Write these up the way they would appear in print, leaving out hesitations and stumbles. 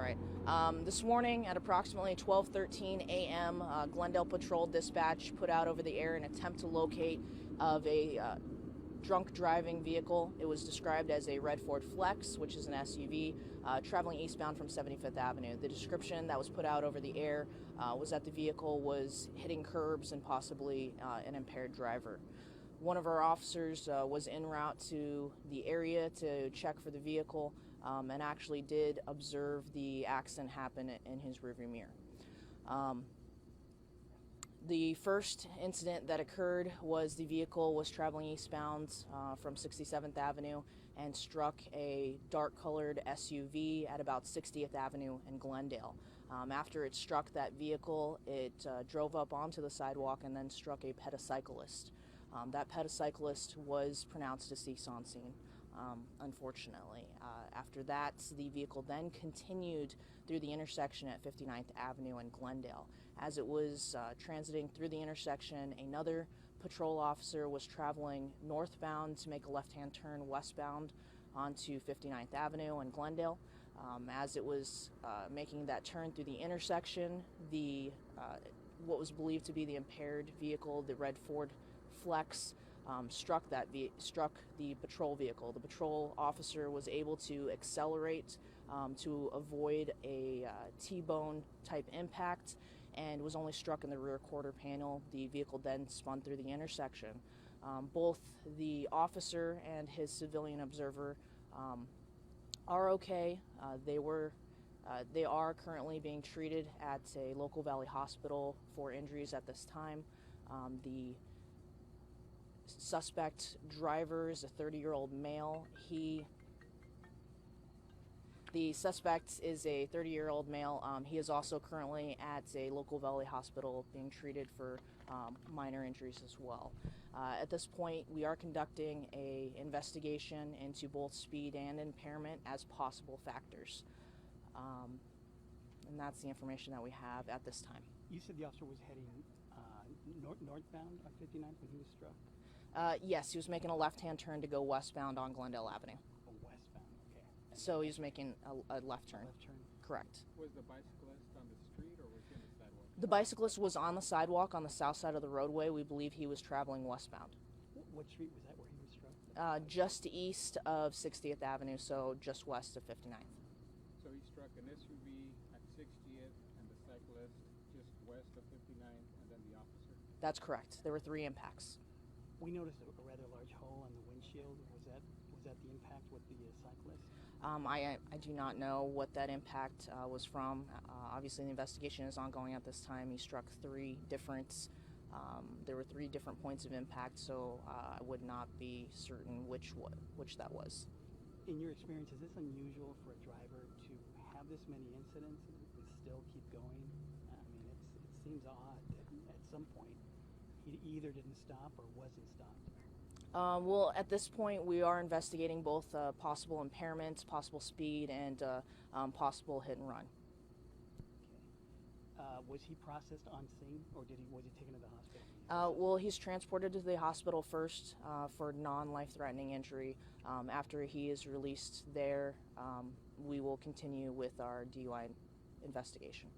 right. This morning at approximately 12:13 a.m., Glendale Patrol Dispatch put out over the air an attempt to locate of a drunk driving vehicle. It was described as a red Ford Flex, which is an SUV, traveling eastbound from 75th Avenue. The description that was put out over the air was that the vehicle was hitting curbs and possibly an impaired driver. One of our officers was en route to the area to check for the vehicle and actually did observe the accident happen in his rearview mirror. The first incident that occurred was the vehicle was traveling eastbound from 67th Avenue and struck a dark-colored SUV at about 60th Avenue in Glendale. After it struck that vehicle, it drove up onto the sidewalk and then struck a pedicyclist. That pedicyclist was pronounced deceased on scene, unfortunately. After that, the vehicle then continued through the intersection at 59th Avenue in Glendale. As it was transiting through the intersection, another patrol officer was traveling northbound to make a left-hand turn westbound onto 59th Avenue in Glendale. As it was making that turn through the intersection, what was believed to be the impaired vehicle, the red Ford Flex, struck the patrol vehicle. The patrol officer was able to accelerate to avoid a T-bone type impact and was only struck in the rear quarter panel. The vehicle then spun through the intersection. Both the officer and his civilian observer are okay. They are currently being treated at a local Valley hospital for injuries at this time. The suspect driver is a 30-year-old male. The suspect is a 30-year-old male. He is also currently at a local Valley hospital being treated for minor injuries as well. At this point, we are conducting an investigation into both speed and impairment as possible factors. And that's the information that we have at this time. You said the officer was heading northbound on 59th when he was struck? Yes, he was making a left-hand turn to go westbound on Glendale Avenue. Oh, westbound, okay. So he was making a left turn. Left turn. Correct. Was the bicyclist on the street or was he on the sidewalk? The bicyclist was on the sidewalk on the south side of the roadway. We believe he was traveling westbound. What street was that where he was struck? Just east of 60th Avenue, so just west of 59th. So he struck an SUV at 60th and the cyclist just west of 59th and then the officer? That's correct. There were 3 impacts. We noticed a rather large hole on the windshield. Was that the impact with the cyclist? I do not know what that impact was from. Obviously, the investigation is ongoing at this time. He struck 3 different. There were 3 different points of impact, so I would not be certain which that was. In your experience, is this unusual for a driver to have this many incidents and still keep going? I mean, it seems odd that at some point he either didn't stop or wasn't stopped. Well, at this point, we are investigating both possible impairments, possible speed, and possible hit and run. Okay. Was he processed on scene, or was he taken to the hospital? Well, he's transported to the hospital first for non-life-threatening injury. After he is released there, we will continue with our DUI investigation.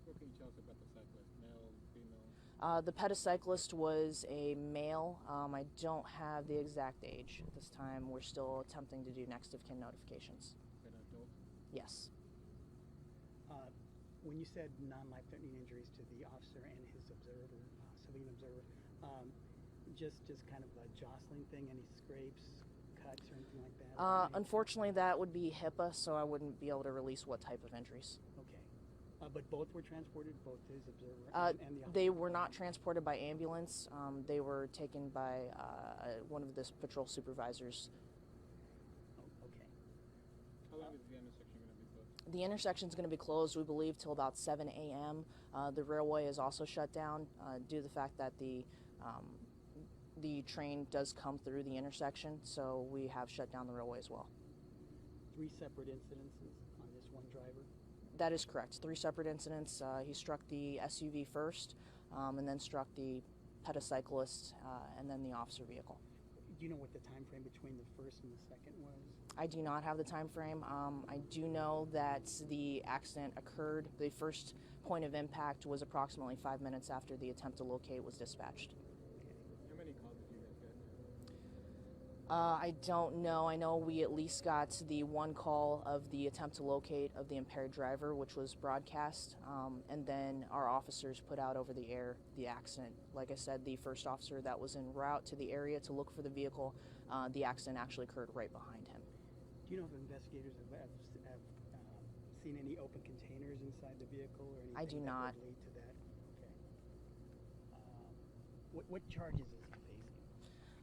What can you tell us about the cyclist? Male, female? The pedicyclist was a male. I don't have the exact age at this time. We're still attempting to do next of kin notifications. An adult? Yes. When you said non-life-threatening injuries to the officer and his observer, civilian observer, just kind of a jostling thing, any scrapes, cuts, or anything like that? Unfortunately, that would be HIPAA, so I wouldn't be able to release what type of injuries. Okay. But both were transported, both his observer and the officer? They were not transported by ambulance. They were taken by one of the patrol supervisors. Oh, okay. How long is the intersection going to be closed? The intersection is going to be closed, we believe, till about 7 a.m. The railway is also shut down due to the fact that the train does come through the intersection, so we have shut down the railway as well. 3 separate incidences on this one driver? That is correct. 3 separate incidents. He struck the SUV first, and then struck the pedicyclist, and then the officer vehicle. Do you know what the time frame between the first and the second was? I do not have the time frame. I do know that the accident occurred. The first point of impact was approximately 5 minutes after the attempt to locate was dispatched. How many calls did you guys get? I don't know. I know we at least got the one call of the attempt to locate of the impaired driver, which was broadcast, and then our officers put out over the air the accident. Like I said, the first officer that was en route to the area to look for the vehicle, the accident actually occurred right behind him. Do you know if investigators have seen any open containers inside the vehicle or anything I do not. that would lead to that? Okay. What charges is he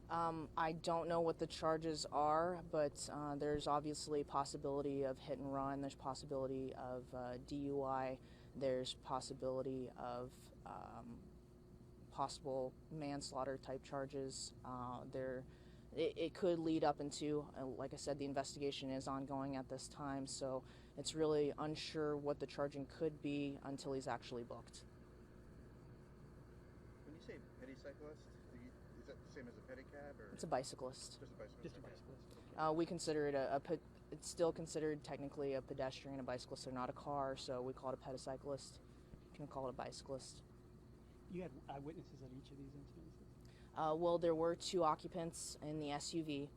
facing? I don't know what the charges are, but there's obviously possibility of hit and run. There's possibility of DUI. There's possibility of possible manslaughter type charges. It could lead up into, like I said, the investigation is ongoing at this time, so it's really unsure what the charging could be until he's actually booked. When you say pedicylist, is that the same as a pedicab, or It's a bicyclist. just a bicyclist? Just a Okay. bicyclist. Okay. We consider it it's still considered technically a pedestrian, a bicyclist. They're not a car, so we call it a pedicyclist. You can call it a bicyclist. You had eyewitnesses at each of these incidences? Well, there were 2 occupants in the SUV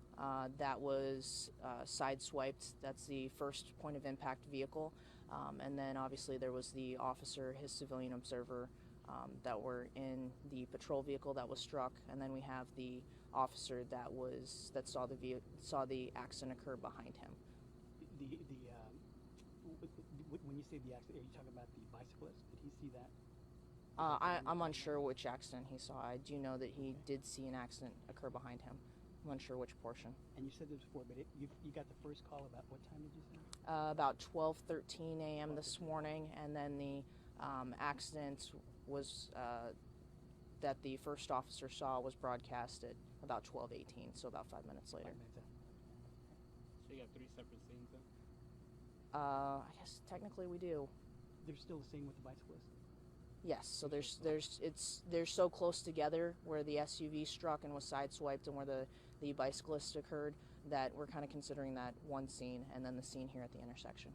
that was sideswiped. That's the first point of impact vehicle. And then obviously there was the officer, his civilian observer, that were in the patrol vehicle that was struck. And then we have the officer that saw the accident occur behind him. When you say the accident, are you talking about the bicyclist? Did he see that? I'm unsure which accident he saw. I do know that he did see an accident occur behind him. I'm unsure which portion. And you said this before, but you got the first call about what time did you say? About 12:13 a.m. this morning, and then the accident was that the first officer saw was broadcast at about 12:18, so about 5 minutes later. 5 minutes after. So you got 3 separate scenes then? I guess technically we do. They're still the same with the bicyclist? Yes, so they're so close together where the SUV struck and was sideswiped and where the bicyclist occurred that we're kind of considering that one scene and then the scene here at the intersection.